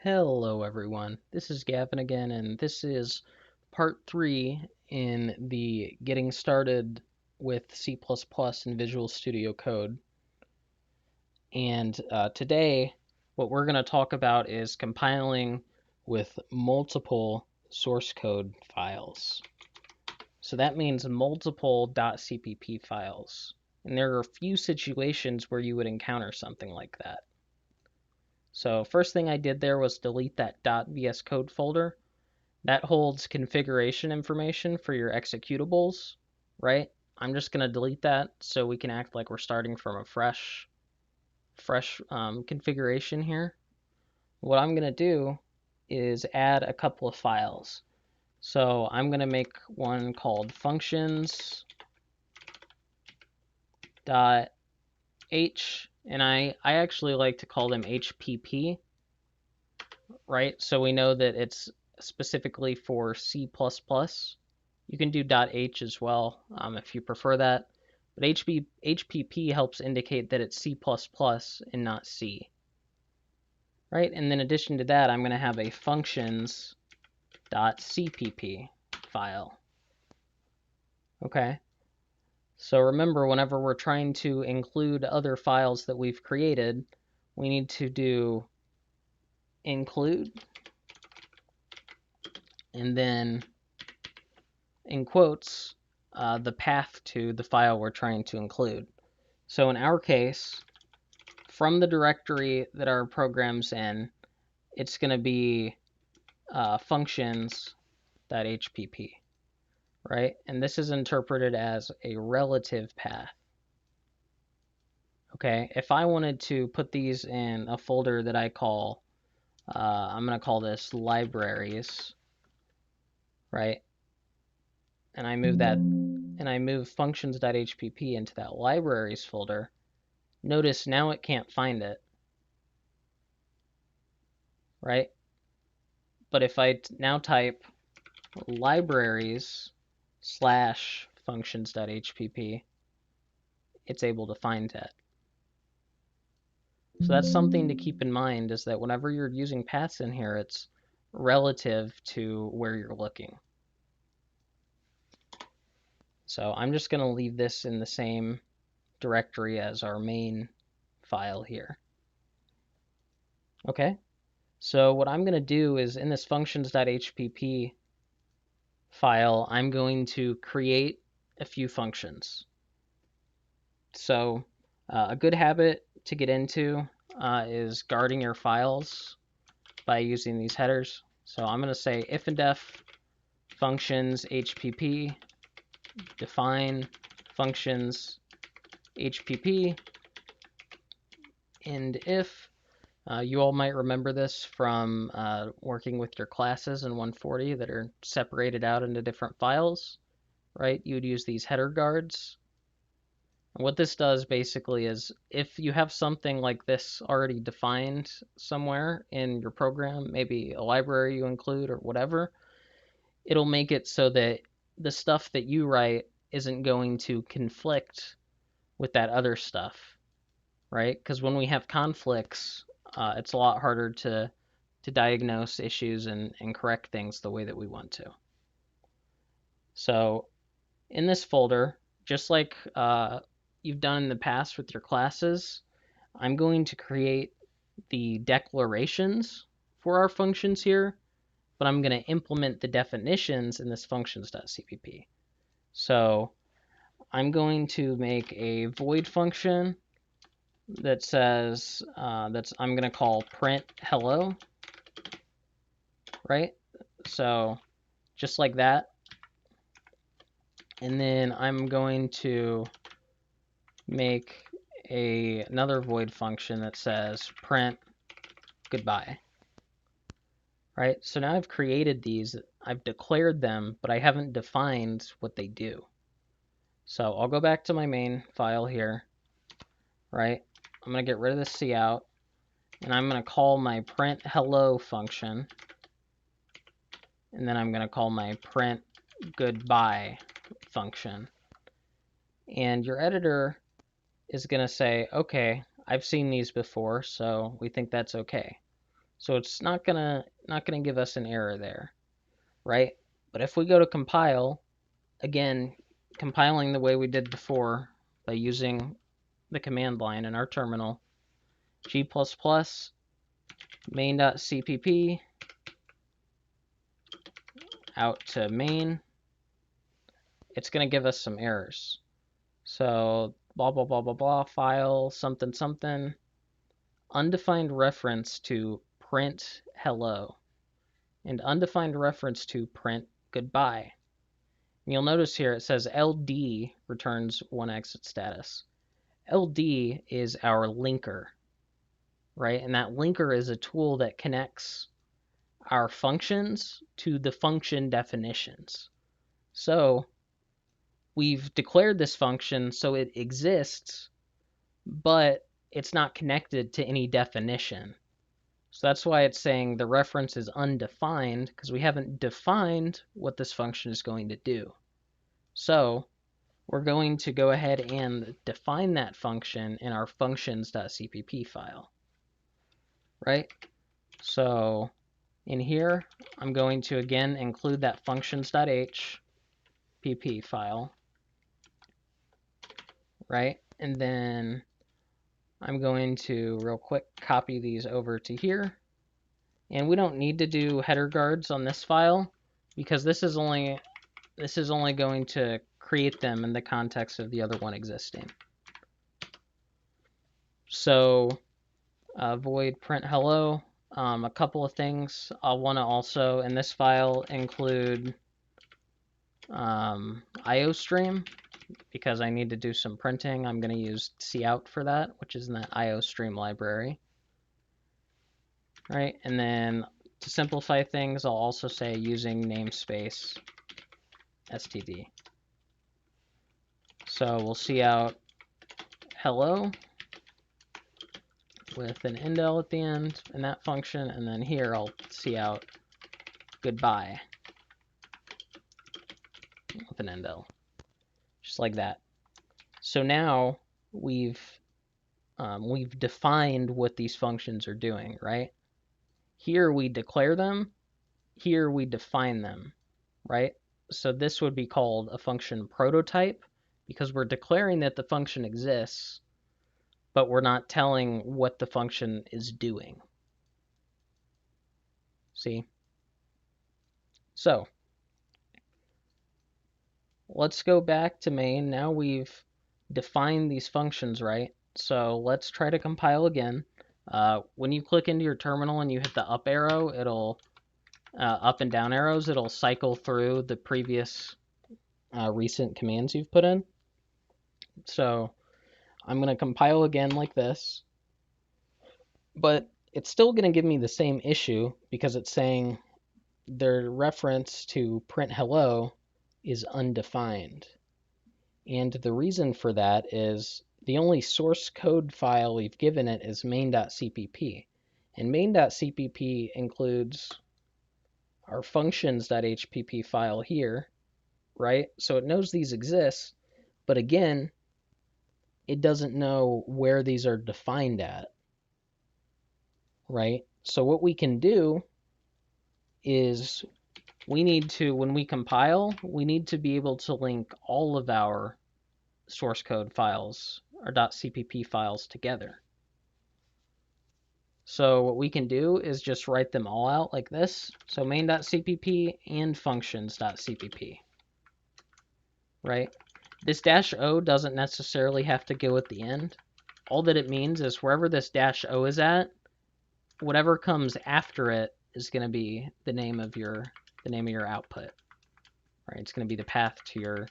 Hello everyone, this is Gavin again, and this is part 3 in the Getting Started with C++ and Visual Studio Code. And today, what we're going to talk about is compiling with multiple source code files. So that means multiple .cpp files. And there are a few situations where you would encounter something like that. So first thing I did there was delete that .vscode folder. That holds configuration information for your executables, right? I'm just going to delete that so we can act like we're starting from a fresh configuration here. What I'm going to do is add a couple of files. So I'm going to make one called functions.h, and I actually like to call them HPP, right? So we know that it's specifically for C++. You can do .h as well if you prefer that. But HPP helps indicate that it's C++ and not C. Right? And in addition to that, I'm going to have a functions.cpp file. Okay? So remember, whenever we're trying to include other files that we've created, we need to do include, and then in quotes, the path to the file we're trying to include. So in our case, from the directory that our program's in, it's going to be functions.hpp, right? And this is interpreted as a relative path. Okay, if I wanted to put these in a folder that I call, I'm going to call this libraries, right? And I move functions.hpp into that libraries folder. Notice now it can't find it, right? But if I now type libraries / functions.hpp, it's able to find that. So that's something to keep in mind, is that whenever you're using paths in here, it's relative to where you're looking. So I'm just going to leave this in the same directory as our main file here. Okay, so what I'm going to do is in this functions.hpp file, I'm going to create a few functions. So a good habit to get into is guarding your files by using these headers. So I'm going to say if and def functions hpp define functions hpp, and if you all might remember this from working with your classes in 140 that are separated out into different files, right? You would use these header guards. And what this does basically is if you have something like this already defined somewhere in your program, maybe a library you include or whatever, it'll make it so that the stuff that you write isn't going to conflict with that other stuff, right? Because when we have conflicts, it's a lot harder to diagnose issues and correct things the way that we want to. So in this folder, just like you've done in the past with your classes, I'm going to create the declarations for our functions here, but I'm going to implement the definitions in this functions.cpp. So I'm going to make a void function that says, I'm going to call print hello, right? So just like that. And then I'm going to make another void function that says print goodbye. Right? So now I've created these, I've declared them, but I haven't defined what they do. So I'll go back to my main file here, right? I'm going to get rid of the cout, and I'm going to call my print hello function, and then I'm going to call my print goodbye function. And your editor is going to say, okay, I've seen these before, so we think that's okay. So it's not gonna give us an error there, right? But if we go to compile, again, compiling the way we did before by using the command line in our terminal, g++ main.cpp out to main, it's going to give us some errors. So blah, blah, blah, blah, blah, file, something, something, undefined reference to print hello, and undefined reference to print goodbye. And you'll notice here it says LD returns one exit status. LD is our linker, right? And that linker is a tool that connects our functions to the function definitions. So we've declared this function so it exists, but it's not connected to any definition. So that's why it's saying the reference is undefined, because we haven't defined what this function is going to do. So we're going to go ahead and define that function in our functions.cpp file, right? So in here, I'm going to again include that functions.h pp file, right? And then I'm going to real quick copy these over to here. And we don't need to do header guards on this file because this is only going to create them in the context of the other one existing. So void print hello. A couple of things I'll want to also in this file include IOStream, because I need to do some printing. I'm going to use cout for that, which is in that IOStream library. Right, and then to simplify things, I'll also say using namespace std. So we'll cout hello with an indel at the end in that function, and then here I'll cout goodbye with an indel, just like that. So now we've defined what these functions are doing, right? Here we declare them, here we define them, right? So this would be called a function prototype because we're declaring that the function exists, but we're not telling what the function is doing. See? So let's go back to main. Now we've defined these functions, right? So let's try to compile again. When you click into your terminal and you hit the up arrow, it'll up and down arrows, it'll cycle through the previous recent commands you've put in. So I'm going to compile again like this, but it's still going to give me the same issue because it's saying their reference to print hello is undefined. And the reason for that is the only source code file we've given it is main.cpp. And main.cpp includes our functions.hpp file here, right? So it knows these exist, but again, it doesn't know where these are defined at, right? So what we can do is we need to, when we compile, we need to be able to link all of our source code files, our .cpp files together. So what we can do is just write them all out like this. So main.cpp and functions.cpp, right? This -o doesn't necessarily have to go at the end. All that it means is wherever this -o is at, whatever comes after it is going to be the name of your output. Right? It's going to be the path to your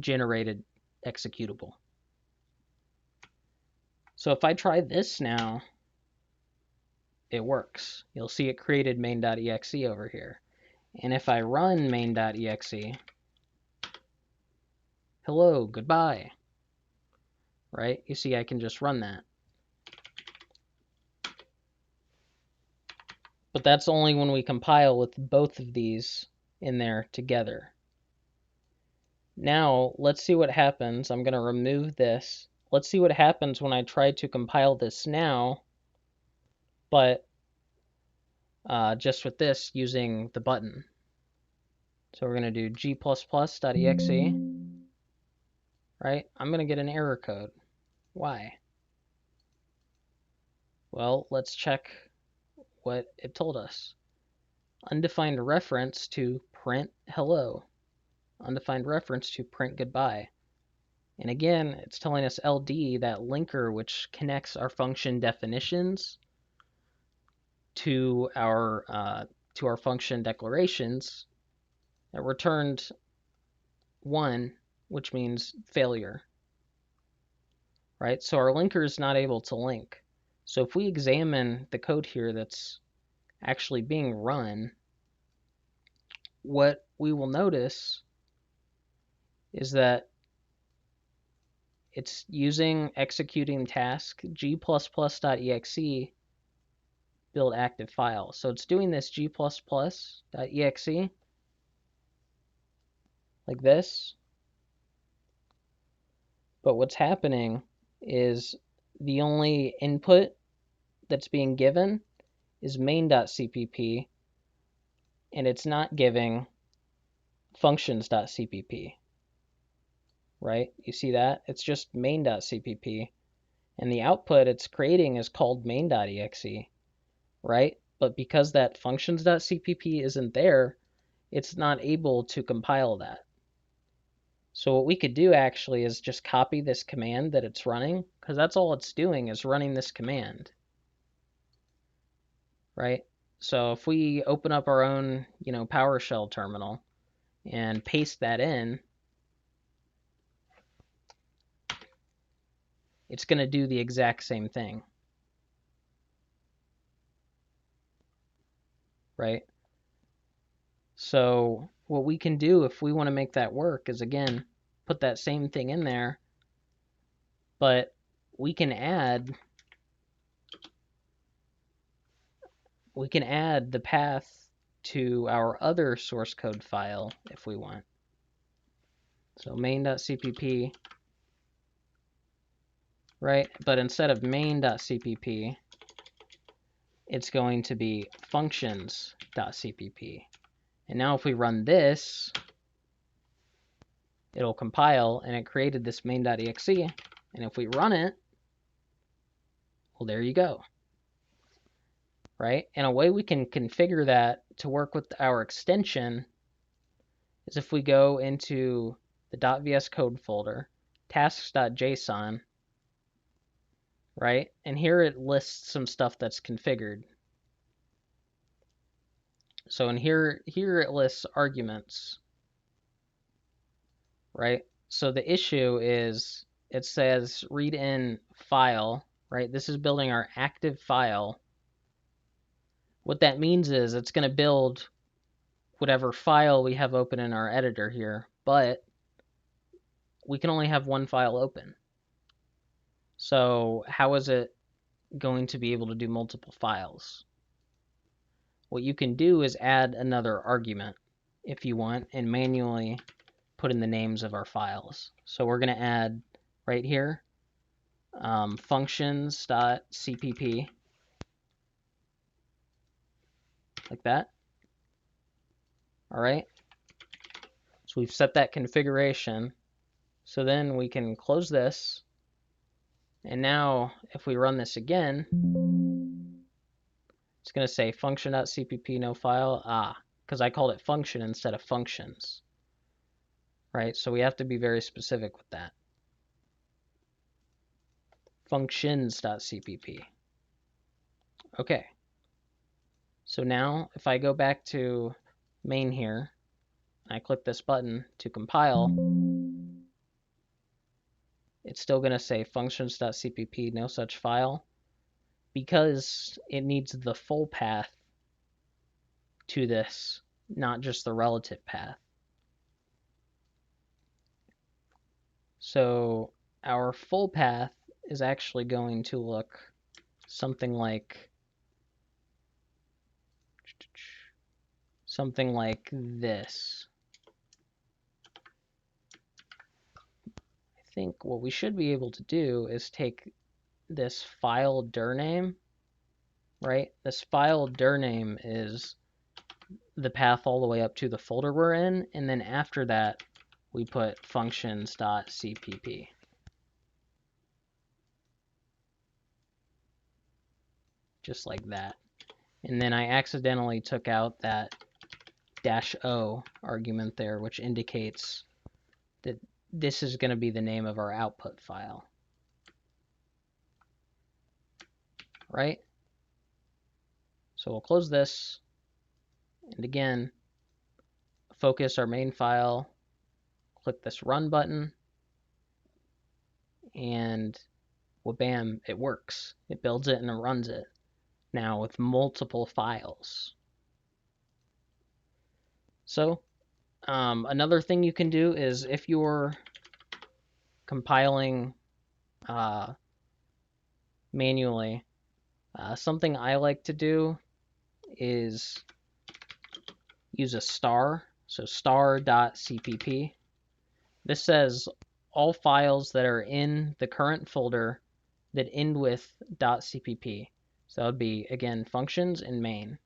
generated executable. So if I try this now, it works. You'll see it created main.exe over here. And if I run main.exe, hello, goodbye, right? You see I can just run that. But that's only when we compile with both of these in there together. Now, let's see what happens. I'm going to remove this. Let's see what happens when I try to compile this now, but just with this using the button. So we're going to do g++.exe, right? I'm going to get an error code. Why? Well, let's check what it told us. Undefined reference to print hello. Undefined reference to print goodbye. And again, it's telling us LD, that linker which connects our function definitions to our function declarations, it returned 1, which means failure, right? So our linker is not able to link. So if we examine the code here that's actually being run, what we will notice is that it's using executing task g++.exe build active file. So it's doing this g++.exe like this. But what's happening is the only input that's being given is main.cpp, and it's not giving functions.cpp, right? You see that? It's just main.cpp, and the output it's creating is called main.exe, right? But because that functions.cpp isn't there, it's not able to compile that. So what we could do actually is just copy this command that it's running, because that's all it's doing is running this command, right? So if we open up our own, PowerShell terminal and paste that in, it's going to do the exact same thing, right? So what we can do if we want to make that work is, again, put that same thing in there, but we can add the path to our other source code file if we want. So main.cpp, right? But instead of main.cpp, it's going to be functions.cpp. And now if we run this, it'll compile, and it created this main.exe. And if we run it, well, there you go, right? And a way we can configure that to work with our extension is if we go into the .vs code folder, tasks.json, right? And here it lists some stuff that's configured. So in here it lists arguments, right? So the issue is it says read in file, right? This is building our active file. What that means is it's going to build whatever file we have open in our editor here, but we can only have one file open. So how is it going to be able to do multiple files? What you can do is add another argument if you want and manually put in the names of our files. So we're going to add right here functions.cpp, like that. All right. So we've set that configuration. So then we can close this. And now if we run this again, it's going to say function.cpp no file. Because I called it function instead of functions. Right? So we have to be very specific with that. Functions.cpp. Okay. So now if I go back to main here, I click this button to compile, it's still going to say functions.cpp no such file, because it needs the full path to this, not just the relative path. So our full path is actually going to look something like this. I think what we should be able to do is take this file dir name right? This file dir name is the path all the way up to the folder we're in, and then after that, we put functions.cpp. Just like that. And then I accidentally took out that -o argument there, which indicates that this is going to be the name of our output file. Right? So we'll close this, and again, focus our main file, click this run button, and well, bam, it works. It builds it and it runs it. Now with multiple files. So another thing you can do is if you're compiling manually, something I like to do is use a star, so star.cpp. This says all files that are in the current folder that end with .cpp. So that would be, again, functions and main,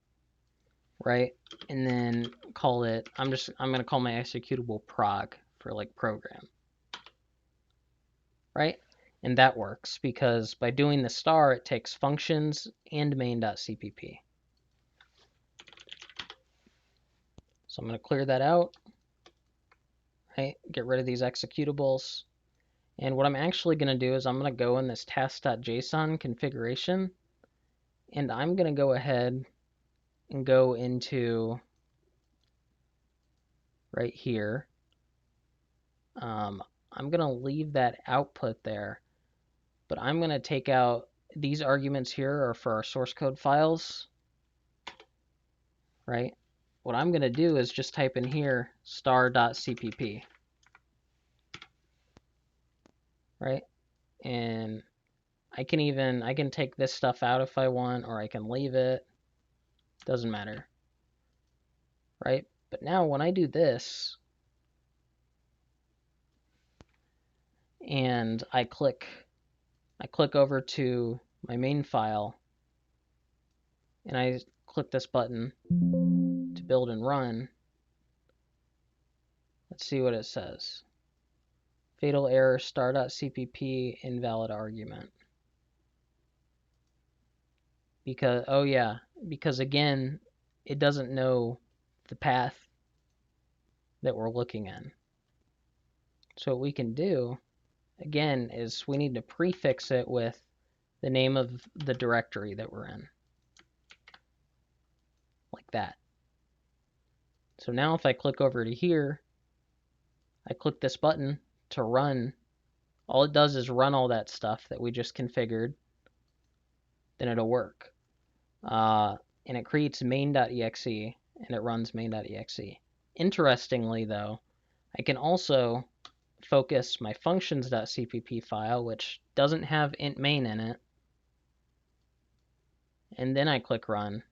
right? And then call it, I'm going to call my executable prog for like program, right? And that works because by doing the star, it takes functions and main.cpp. So I'm going to clear that out, right? Get rid of these executables. And what I'm actually going to do is I'm going to go in this task.json configuration, and I'm going to go ahead and go into right here. I'm going to leave that output there, but I'm going to take out these arguments here are for our source code files, right? What I'm going to do is just type in here star.cpp, right? And I can take this stuff out if I want, or I can leave it. Doesn't matter, right? But now when I do this, and I click over to my main file, and I click this button to build and run. Let's see what it says. Fatal error, star.cpp, invalid argument. Because, oh yeah, because again, it doesn't know the path that we're looking in. So what we can do, again, is we need to prefix it with the name of the directory that we're in. Like that. So now if I click over to here, I click this button to run. All it does is run all that stuff that we just configured. Then it'll work. And it creates main.exe and it runs main.exe. Interestingly though, I can also focus my functions.cpp file, which doesn't have int main in it, and then I click run.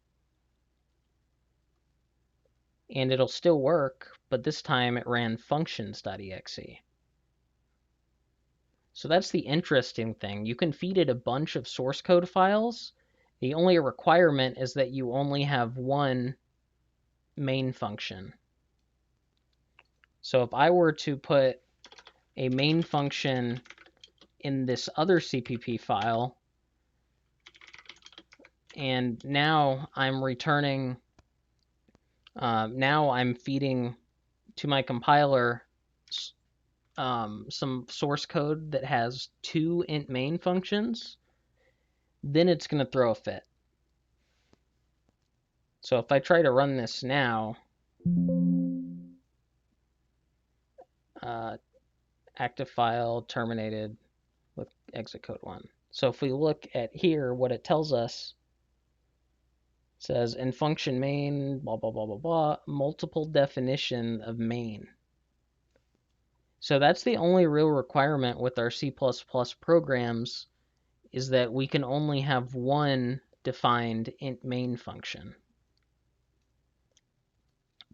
And it'll still work, but this time it ran functions.exe. So that's the interesting thing. You can feed it a bunch of source code files. The only requirement is that you only have one main function. So if I were to put a main function in this other CPP file, and now I'm returning, now I'm feeding to my compiler some source code that has two int main functions, then it's going to throw a fit. So if I try to run this now, active file terminated with exit code 1. So if we look at here, what it tells us, it says in function main, blah, blah, blah, blah, blah, multiple definition of main. So that's the only real requirement with our C++ programs, is that we can only have one defined int main function.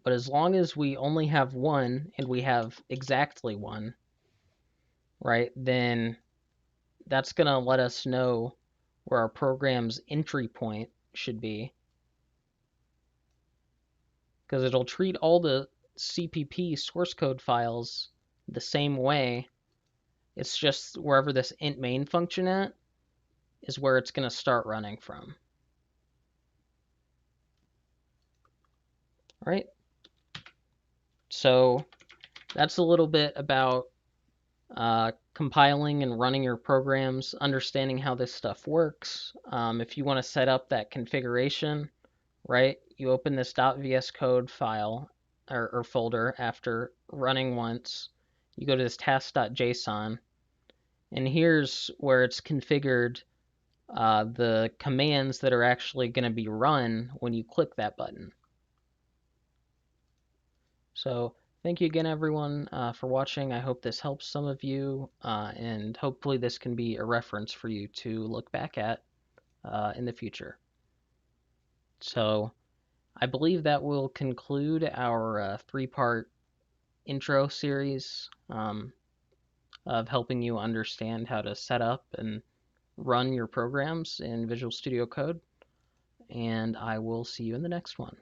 But as long as we only have one, and we have exactly one, right, then that's going to let us know where our program's entry point should be, because it'll treat all the CPP source code files the same way. It's just wherever this int main function at is where it's going to start running from. All right. So that's a little bit about compiling and running your programs, understanding how this stuff works. If you want to set up that configuration, right, you open this .vs code file or folder after running once. You go to this task.json, and here's where it's configured the commands that are actually going to be run when you click that button. So thank you again, everyone, for watching. I hope this helps some of you, and hopefully this can be a reference for you to look back at in the future. So I believe that will conclude our three-part intro series of helping you understand how to set up and run your programs in Visual Studio Code. And I will see you in the next one.